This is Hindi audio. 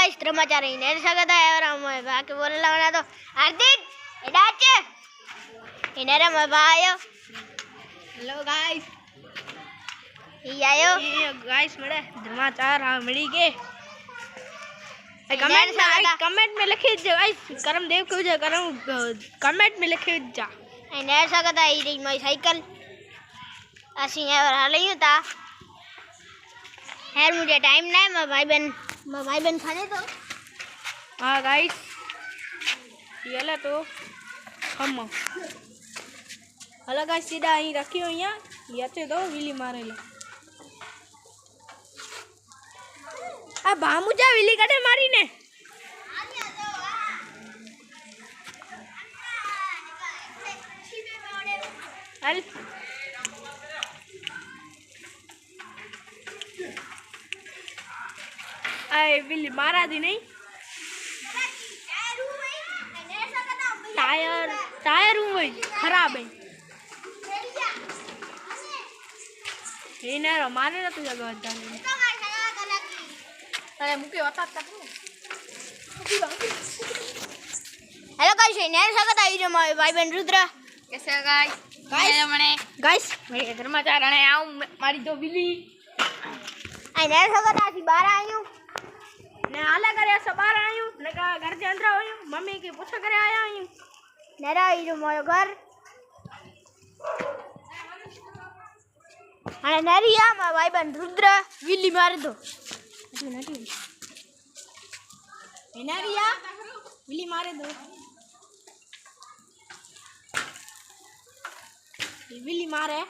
गाइस समाचार ही नहीं सकता है और हम बाकी बोलने लगना तो हार्दिक इडाचे इनेरे मैं भाइयो हेलो गाइस ये आयो ये गाइस मेरे समाचार हाँ मिली के कमेंट में लिखी जो गाइस करम देव को जो करम कमेंट में लिखी जा इनेरे सकता है ये मैं साइकिल ऐसी है और हाल ही था यार मुझे टाइम नहीं मैं भाई बहन खाने तो हाँ गाइस ये ला तो हम हेलो गाइस सीधा અહીં રખ્યો અહીંયા યાતે દો વીલી મારેલા આ ભામુજા વીલી કાઢે મારીને હાલ આ વીલી મારા દી નહીં टायर हूँ भाई खराब है ये ना मारे ना तुझे गद्दा नहीं अरे मुझे बता हेलो गाइस इनेरे सकता है जो भाई बहन रुद्र कैसे गाइस गाइस मेरे घर में चार आने आऊं मारी दो बिल्ली इनेरे सकता है बाहर आई हूं ने आला करे सब बाहर आई हूं ने का घर के अंदर आई हूं मम्मी की पूछा करे आया हूं नेरा ई जो मोयो घर अरे नेरिया मारा भाई बहन रुद्र विली मार दो नेरिया विली मारे दो विली मारे